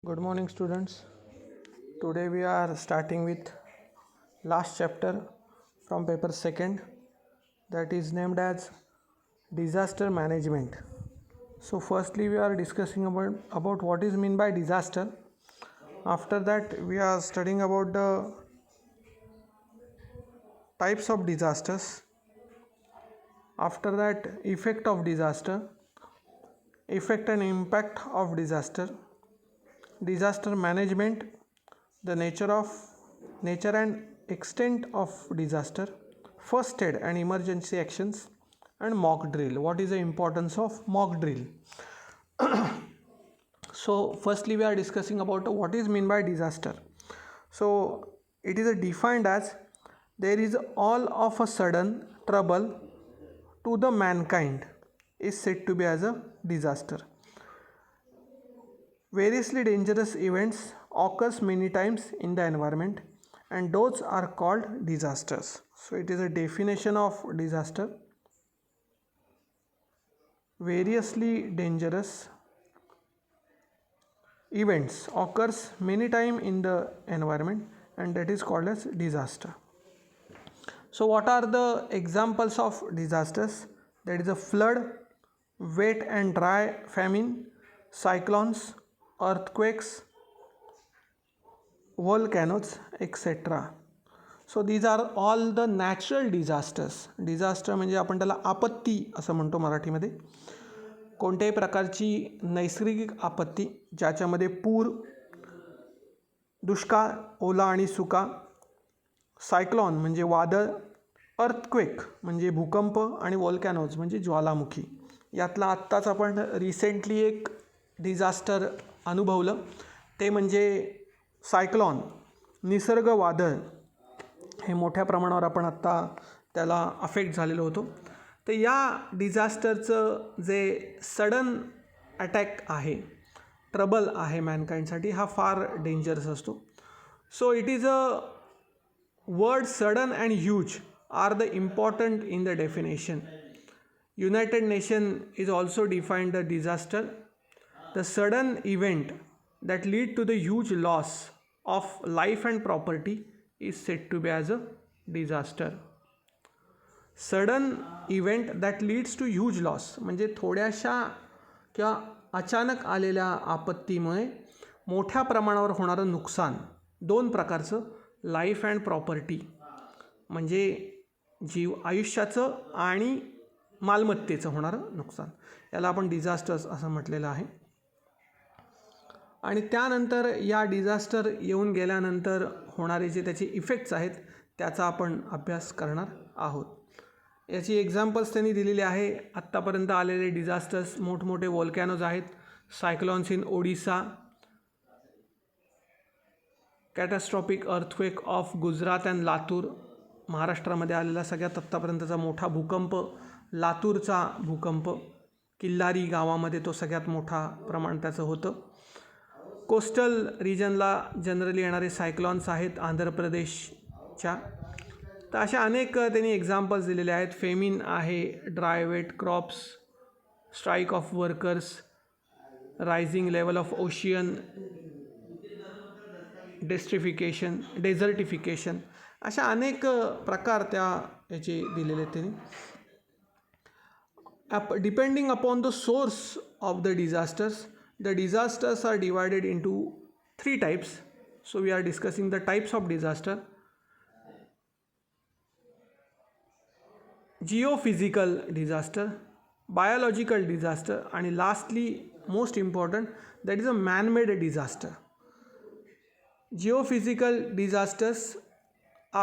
Good morning, students. Today we are starting with last chapter from paper second, that is named as disaster management. So firstly we are discussing about what is mean by disaster. After that we are studying about the types of disasters. After that, effect of disaster, effect and impact of disaster, disaster management, the nature and extent of disaster, first aid and emergency actions, and mock drill. What is the importance of mock drill? So firstly we are discussing about what is mean by disaster. So it is defined as there is all of a sudden trouble to the mankind is said to be as a disaster. Variously dangerous events occurs many times in the environment and those are called disasters. So it is a definition of disaster. Variously dangerous events occurs many times in the environment and that is called as disaster. So what are the examples of disasters? That is a flood, wet and dry famine, cyclones, earthquakes, volcanoes, etc. So these are all the natural disasters. Disaster म्हणजे आपण त्याला आपत्ती असं म्हणतो मराठीमध्ये. कोणत्याही प्रकारची नैसर्गिक आपत्ती ज्याच्यामध्ये पूर, दुष्काळ, ओला आणि सुका, सायक्लॉन म्हणजे वादळ, अर्थक्वेक म्हणजे भूकंप आणि वोल्कॅनोज म्हणजे ज्वालामुखी. यातला आत्ताच आपण रिसेंटली एक डिझास्टर अनुभवलं ते म्हणजे सायक्लॉन, निसर्ग वादळ. हे मोठ्या प्रमाणावर आपण आत्ता त्याला अफेक्ट झालेलो होतो. तर या डिझास्टरचं जे सडन अटॅक आहे, ट्रबल आहे मॅनकाइंडसाठी, हा फार डेंजरस असतो. So it is a word sudden and huge are the important in the definition. United Nations is also defined the disaster, the sudden event that lead to the huge loss of life and property is said to be as a disaster. Sudden event that leads to huge loss म्हणजे थोड्याशा किंवा अचानक आलेल्या आपत्तीमुळे मोठ्या प्रमाणावर होणारं नुकसान, दोन प्रकारचं, लाईफ अँड प्रॉपर्टी म्हणजे जीव आयुष्याचं आणि मालमत्तेचं होणारं नुकसान, याला आपण डिझास्टर्स असं म्हटलेलं आहे. आणि त्यानंतर या डिझास्टर येऊन गेल्यानंतर होणारे जे त्याचे इफेक्ट्स आहेत त्याचा आपण अभ्यास करणार आहोत. याची एक्झाम्पल्स त्यांनी दिलेली आहे. आत्तापर्यंत आलेले डिझास्टर्स मोठमोठे वोल्कॅनोज आहेत, cyclones in Odisha, catastrophic earthquake of Gujarat and Latur, महाराष्ट्रामध्ये आलेला सगळ्यात आत्तापर्यंतचा मोठा भूकंप लातूरचा भूकंप, किल्लारी गावामध्ये तो सगळ्यात मोठा प्रमाण त्याचं होतं. कोस्टल रिजनला जनरली येणारे सायक्लॉन्स आहेत आंध्र प्रदेशच्या. तर अशा अनेक त्यांनी एक्झाम्पल्स दिलेले आहेत. फेमिन आहे, dry wet crops, strike of workers, rising level of ocean, desertification, अशा अनेक प्रकार त्या याचे दिलेले आहेत त्यांनी. Depending upon the source of the disasters are divided into 3 types. So we are discussing the types of disaster. Geophysical disaster, biological disaster, and lastly most important, that is a man-made disaster. Geophysical disasters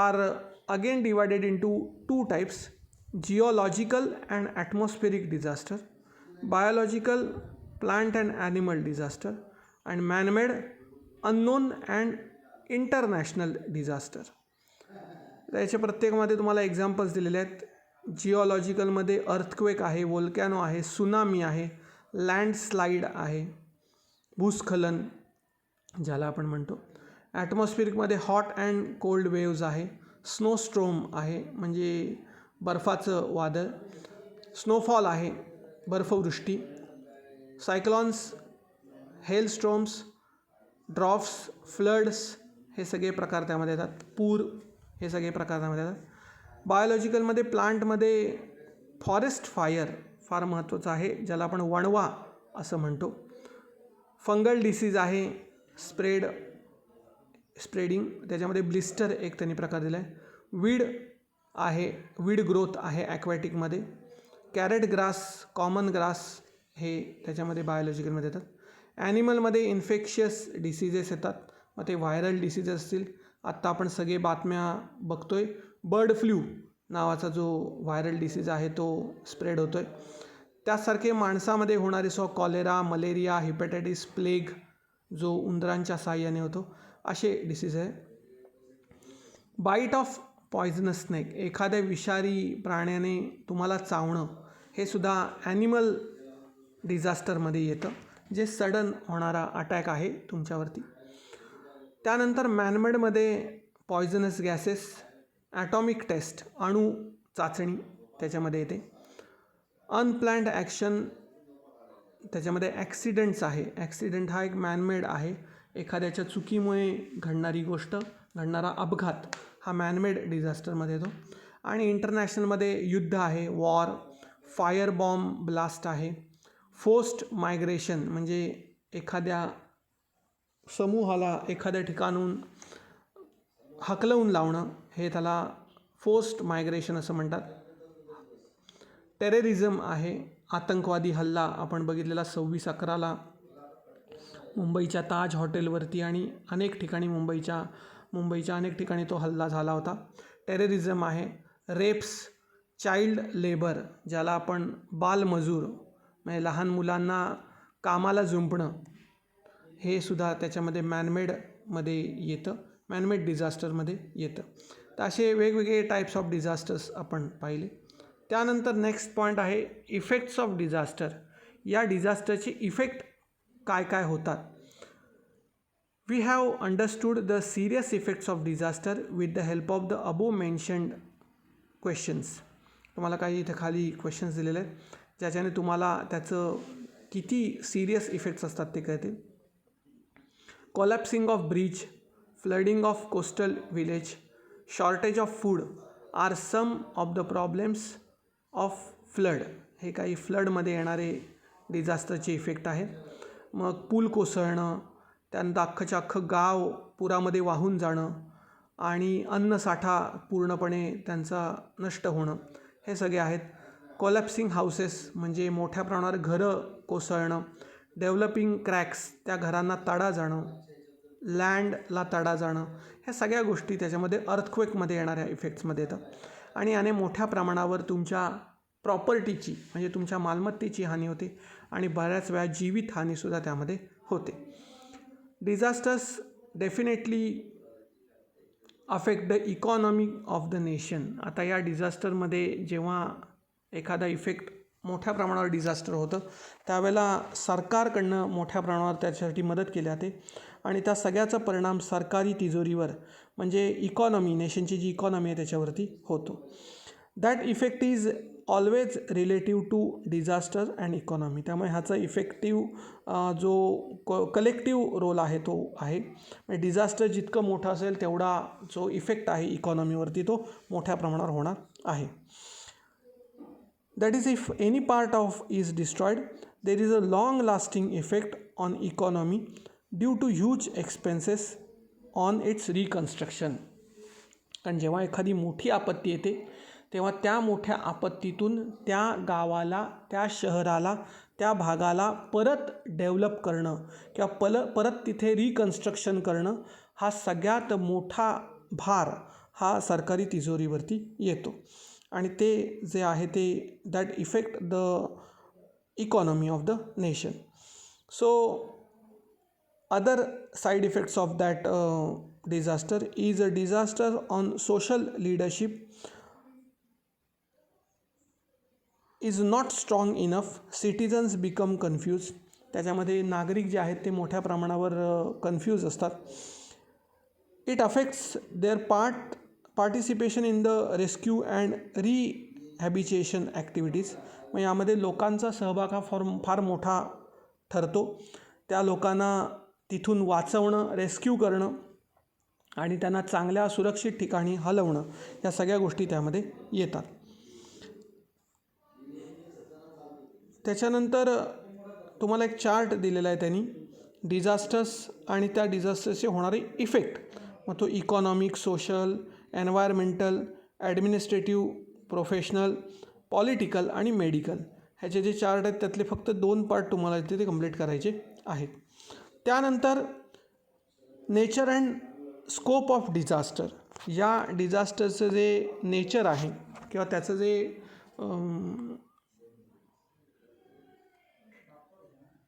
are again divided into 2 types: geological and atmospheric disaster, biological, plant and animal disaster, and man-made, unknown and international disaster. याच्या प्रत्येकामध्ये तुम्हाला examples दिलेले आहेत. जिओलॉजिकलमध्ये earthquake आहे, वोल्कॅनो आहे, tsunami आहे, landslide आहे, भूस्खलन ज्याला आपण म्हणतो. ॲटमॉस्फिरिकमध्ये हॉट अँड कोल्ड वेव्ज आहे, स्नोस्ट्रोम आहे म्हणजे बर्फाचं वादळ, स्नोफॉल आहे बर्फवृष्टी, सायक्लॉन्स, हेलस्ट्रॉम्स, ड्रॉफ्स, फ्लड्स हे सगळे प्रकार त्यामध्ये येतात. पूर हे सगळे प्रकार त्यामध्ये येतात. बायोलॉजिकलमध्ये प्लांटमध्ये फॉरेस्ट फायर फार महत्त्वाचं आहे, ज्याला आपण वणवा असं म्हणतो. फंगल डिसीज आहे, स्प्रेडिंग, त्याच्यामध्ये ब्लिस्टर एक त्यांनी प्रकार दिला आहे. वीड आहे, वीड ग्रोथ आहे ॲक्वॅटिकमध्ये. कॅरेट ग्रास, कॉमन ग्रास हे त्याच्यामध्ये बायोलॉजिकलमध्ये येतात. ॲनिमलमध्ये इन्फेक्शियस डिसीजेस येतात, मग ते व्हायरल डिसीजेस असतील. आत्ता आपण सगळे बातम्या बघतोय, बर्ड फ्लू नावाचा जो व्हायरल डिसीज आहे तो स्प्रेड होतो आहे. त्यासारखे माणसामध्ये होणारे कॉलेरा, मलेरिया, हिपॅटायटिस, प्लेग जो उंदरांच्या साहाय्याने होतो, असे डिसीज आहे. बाईट ऑफ पॉयझनस स्नेक, एखाद्या विषारी प्राण्याने तुम्हाला चावणं, हे सुद्धा ॲनिमल डिझास्टरमध्ये येतं, जे सडन होणारा अटॅक आहे तुमच्यावरती. त्यानंतर मॅनमेडमध्ये पॉयझनस गॅसेस, ॲटॉमिक टेस्ट, अणू चाचणी त्याच्यामध्ये येते. अनप्लॅन्ड ॲक्शन, त्याच्यामध्ये ॲक्सिडेंट्स आहे. ॲक्सिडेंट हा एक मॅनमेड आहे, एखाद्याच्या चुकीमुळे घडणारी गोष्ट, घडणारा अपघात हा मॅनमेड डिझास्टरमध्ये येतो. आणि इंटरनॅशनलमध्ये युद्ध आहे, वॉर, फायर बॉम्ब ब्लास्ट आहे. फोर्स्ड मायग्रेशन म्हणजे एखाद्या समूहाला एखाद्या ठिकाणून हकलवून लावणं, हे त्याला फोर्स्ड मायग्रेशन असं म्हणतात. टेररिझम आहे, आतंकवादी हल्ला आपण बघितलेला 26/11ला मुंबईच्या ताज हॉटेलवरती आणि अनेक ठिकाणी मुंबईच्या अनेक ठिकाणी तो हल्ला झाला होता. टेररिझम आहे. रेप्स, चाइल्ड लेबर, ज्याला आपण बालमजूर म्हणजे लहान मुलांना कामाला जुंपणं, हे सुद्धा त्याच्यामध्ये मॅनमेडमध्ये येतं, मॅनमेड डिझास्टरमध्ये येतं. तर असे वेगवेगळे टाईप्स ऑफ डिझास्टर्स आपण पाहिले. त्यानंतर नेक्स्ट पॉईंट आहे इफेक्ट्स ऑफ डिझास्टर. या डिझास्टरचे इफेक्ट काय काय होतात. We have understood the serious effects of disaster with the help of the above mentioned questions. तुम्हाला काही इथे खाली क्वेश्चन्स दिलेले आहेत, ज्याच्याने तुम्हाला त्याचं किती सिरियस इफेक्ट्स असतात ते कळतील. Collapsing of bridge, flooding of coastal village, shortage of food are some of the problems of flood. हे काही फ्लडमध्ये येणारे डिझास्टरचे इफेक्ट आहेत. मग पूल कोसळणं, त्यानंतर अख्खच्या अख्खं गाव पुरामध्ये वाहून जाणं आणि अन्नसाठा पूर्णपणे त्यांचा नष्ट होणं, हे सगळे आहेत. कोलॅप्सिंग हाऊसेस म्हणजे मोठ्या प्रमाणावर घरं कोसळणं. डेव्हलपिंग क्रॅक्स, त्या घरांना तडा जाणं, लँडला तडा जाणं, ह्या सगळ्या गोष्टी त्याच्यामध्ये अर्थक्वेकमध्ये येणाऱ्या इफेक्ट्समध्ये येतं. आणि याने मोठ्या प्रमाणावर तुमच्या प्रॉपर्टीची म्हणजे तुमच्या मालमत्तेची हानी होते आणि बऱ्याच वेळा जीवित हानीसुद्धा त्यामध्ये होते. Disasters definitely affect the economy of the nation. आता या डिझास्टरमध्ये जेव्हा एखादा इफेक्ट मोठ्या प्रमाणावर डिझास्टर होतं, त्यावेळेला सरकारकडनं मोठ्या प्रमाणावर त्याच्यासाठी मदत केली जाते आणि त्या सगळ्याचा परिणाम सरकारी तिजोरीवर म्हणजे इकॉनॉमी, नेशनची जी इकॉनॉमी आहे त्याच्यावरती होतो. That effect is always relative to disaster and economy. त्यामुळे ह्याचा इफेक्टिव्ह जो कलेक्टिव्ह रोल आहे तो आहे. म्हणजे डिझास्टर जितकं मोठं असेल तेवढा जो इफेक्ट आहे इकॉनॉमीवरती तो मोठ्या प्रमाणावर होणार आहे. That is, if any part of is destroyed, there is a long-lasting effect on economy due to huge expenses on its reconstruction. कारण जेव्हा एखादी मोठी आपत्ती येते तेव्हा त्या मोठ्या आपत्तीतून त्या गावाला, त्या शहराला, त्या भागाला परत डेव्हलप करणं किंवा परत तिथे रिकन्स्ट्रक्शन करणं, हा सगळ्यात मोठा भार हा सरकारी तिजोरीवरती येतो. आणि ते जे आहे ते that effect the economy of the nation. So other side effects of that disaster is a disaster on social leadership is not strong enough. Citizens become confuse. त्याच्यामध्ये नागरिक जे आहेत ते मोठ्या प्रमाणावर कन्फ्यूज असतात. It affects their participation in the rescue and rehabilitation activities. मग यामध्ये लोकांचा सहभाग हा फार मोठा ठरतो. त्या लोकांना तिथून वाचवणं, रेस्क्यू करणं आणि त्यांना चांगल्या सुरक्षित ठिकाणी हलवणं, या सगळ्या गोष्टी त्यामध्ये येतात. त्याच्यानंतर तुम्हाला एक चार्ट दिलेला आहे त्यांनी, डिझास्टर्स आणि त्या डिझास्टर्सचे होणारे इफेक्ट. मग तो economic, social, environmental, administrative, professional, political आणि मेडिकल, ह्याचे जे चार्ट आहेत त्यातले फक्त 2 पार्ट तुम्हाला इथे ते कंप्लीट करायचे आहेत. त्यानंतर nature and scope of disaster, या डिझास्टरचं जे नेचर आहे किंवा त्याचं जे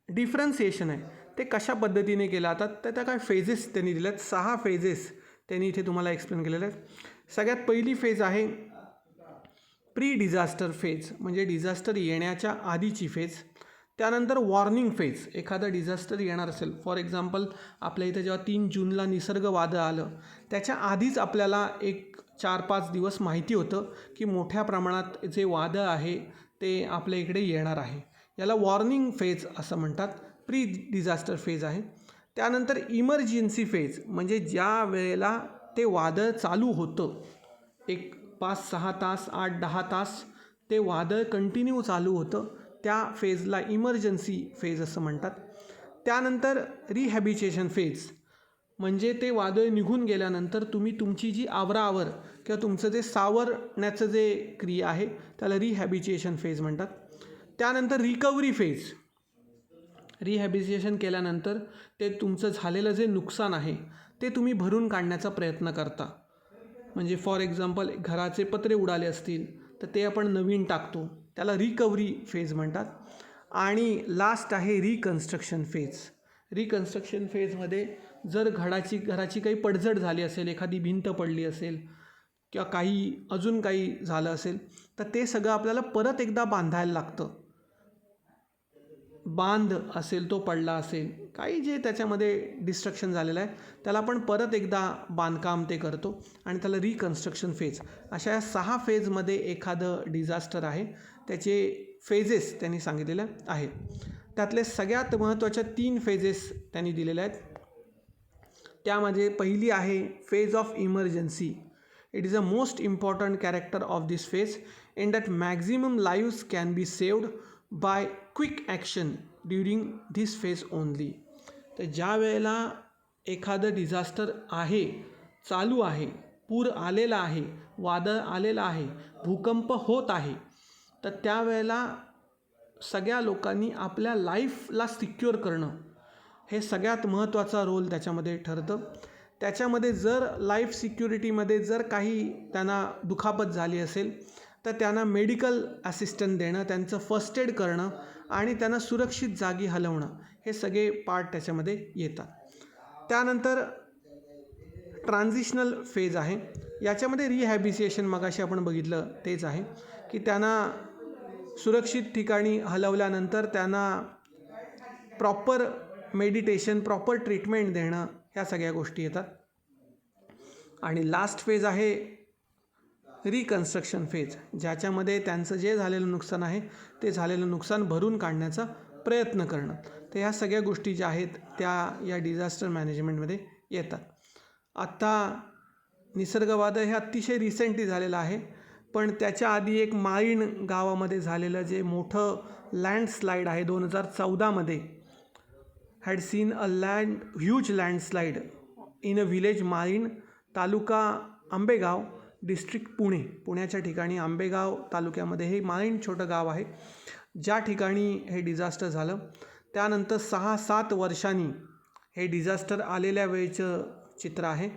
डिफरन्सिएशन आहे ते कशा पद्धतीने केलं जातात, तर त्या काय फेजेस त्यांनी दिल्या आहेत. 6 फेजेस त्यांनी इथे तुम्हाला एक्सप्लेन केलेले आहेत. सगळ्यात पहिली फेज आहे प्री डिझास्टर फेज, म्हणजे डिझास्टर येण्याच्या आधीची फेज. त्यानंतर वॉर्निंग फेज, एखादं डिझास्टर येणार असेल, फॉर एक्झाम्पल आपल्या इथं जेव्हा 3 जूनला निसर्ग वादळ आलं, त्याच्या आधीच आपल्याला एक 4-5 दिवस माहिती होतं की मोठ्या प्रमाणात जे वादळ आहे ते आपल्या इकडे येणार आहे. याला वॉर्निंग फेज असं म्हणतात, प्री डिझास्टर फेज आहे. त्यानंतर इमर्जन्सी फेज, म्हणजे ज्या वेळेला ते वादळ चालू होतं, एक 5-6 तास, 8-10 तास ते वादळ कंटिन्यू चालू होतं, त्या फेजला इमर्जन्सी फेज असं म्हणतात. त्यानंतर रिहॅबिटेशन फेज, म्हणजे ते वादळ निघून गेल्यानंतर तुम्ही तुमची जी आवराआवर किंवा तुमचं जे सावरण्याचं जे क्रिया आहे त्याला रिहॅबिटेशन फेज म्हणतात. त्यानंतर रिकव्हरी फेज, रिहॅबिटेशन केल्यानंतर ते तुमचं झालेलं जे नुकसान आहे ते तुम्ही भरून काढण्याचा प्रयत्न करता. म्हणजे फॉर एक्झाम्पल घराचे पत्रे उडाले असतील तर ते आपण नवीन टाकतो, त्याला रिकव्हरी फेज म्हणतात. आणि लास्ट आहे रिकन्स्ट्रक्शन फेज. रिकन्स्ट्रक्शन फेजमध्ये जर घराची काही पडझड झाली असेल, एखादी भिंत पडली असेल किंवा अजून काही झालं असेल, तर ते सगळं आपल्याला परत एकदा बांधायला लागतं. बांध असेल तो पडला असेल, काही जे त्याच्यामध्ये डिस्ट्रक्शन झालेलं आहे त्याला आपण परत एकदा बांधकाम ते करतो आणि त्याला रिकन्स्ट्रक्शन फेज. अशा या 6 फेजमध्ये एखादं डिझास्टर आहे, त्याचे फेजेस त्यांनी सांगितलेले आहेत. त्यातले सगळ्यात महत्त्वाच्या 3 फेजेस त्यांनी दिलेल्या आहेत. त्यामध्ये पहिली आहे phase of emergency. It is a most important character of this phase in that maximum lives can be saved by quick action during this phase only. तर ज्या वेळेला एखादं डिझास्टर आहे, चालू आहे, पूर आलेला आहे, वादळ आलेलं आहे, भूकंप होत आहे, तर त्यावेळेला सगळ्या लोकांनी आपल्या लाईफला सिक्युअर करणं हे सगळ्यात महत्त्वाचा रोल त्याच्यामध्ये ठरतं. त्याच्यामध्ये जर लाईफ सिक्युरिटीमध्ये जर काही त्यांना दुखापत झाली असेल तर त्यांना मेडिकल असिस्टंट देणं, त्यांचं फर्स्ट एड करणं आणि त्यांना सुरक्षित जागी हलवणं, हे सगळे पार्ट त्याच्यामध्ये येतात. त्यानंतर ट्रान्झिशनल फेज आहे. याच्यामध्ये रिहॅबिटेशन मगाशी आपण बघितलं तेच आहे की त्यांना सुरक्षित ठिकाणी हलवल्यानंतर त्यांना प्रॉपर मेडिटेशन, प्रॉपर ट्रीटमेंट देणं, ह्या सगळ्या गोष्टी येतात. आणि लास्ट फेज आहे रिकन्स्ट्रक्शन फेज, ज्याच्यामध्ये त्यांचं जे झालेलं नुकसान आहे ते झालेलं नुकसान भरून काढण्याचा प्रयत्न करणं. तर ह्या सगळ्या गोष्टी ज्या आहेत त्या या डिझास्टर मॅनेजमेंटमध्ये येतात. आत्ता निसर्गवादळ हे अतिशय रिसेंटली झालेलं आहे, पण त्याच्या आधी एक माळीण गावामध्ये झालेलं जे मोठं लँडस्लाईड आहे 2014मध्ये, had seen a huge landslide in a village Malin, taluka Ambegaon, district Pune. पुण्याच्या ठिकाणी आंबेगाव तालुक्यामध्ये हे माळीण छोटं गाव आहे, ज्या ठिकाणी हे डिझास्टर झालं. त्यानंतर 6-7 वर्षांनी हे डिझास्टर आलेल्या वेळेचं चित्र आहे.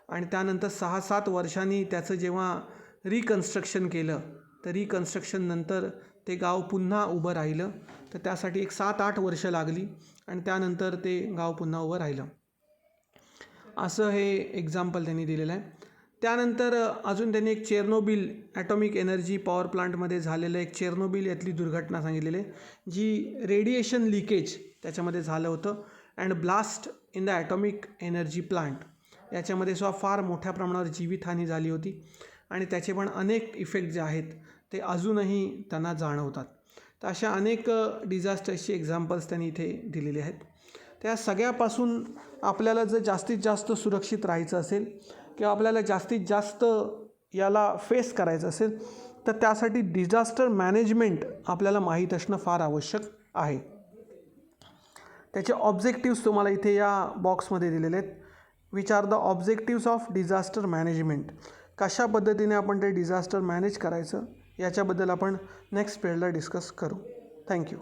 आणि त्यानंतर 6-7 वर्षांनी त्याचं जेव्हा रिकन्स्ट्रक्शन केलं, तर रिकन्स्ट्रक्शननंतर ते गाव पुन्हा उभं राहिलं. तर त्यासाठी एक 7-8 वर्ष लागली आणि त्यानंतर ते गाव पुन्हा उभं राहिलं. असं हे एक्झाम्पल त्यांनी दिलेलं आहे. त्यानंतर अजून त्यांनी एक चेर्नोबिल ॲटॉमिक एनर्जी पॉवर प्लांटमध्ये झालेलं एक चेर्नोबिल यातली दुर्घटना सांगितलेली आहे, जी रेडिएशन लिकेज त्याच्यामध्ये झालं होतं. And blast in the atomic energy plant, याच्यामध्ये सुद्धा फार मोठ्या प्रमाणावर जीवितहानी झाली होती आणि त्याचे पण अनेक इफेक्ट जे आहेत ते अजूनही त्यांना जाणवतात. तर अशा अनेक डिझास्टर्सचे एक्झाम्पल्स त्यांनी इथे दिलेले आहेत. त्या सगळ्यापासून आपल्याला जर जास्तीत जास्त सुरक्षित राहायचं असेल किंवा आपल्याला जास्तीत जास्त याला फेस करायचं असेल तर त्यासाठी डिझास्टर मॅनेजमेंट आपल्याला माहीत असणं फार आवश्यक आहे. त्याचे ऑब्जेक्टिव्स तुम्हाला इथे या बॉक्समध्ये दिलेले आहेत. Which are the objectives of disaster management. कशा पद्धतीने आपण ते डिझास्टर मॅनेज करायचं याच्याबद्दल आपण नेक्स्ट पिरियडला डिस्कस करू. थँक्यू.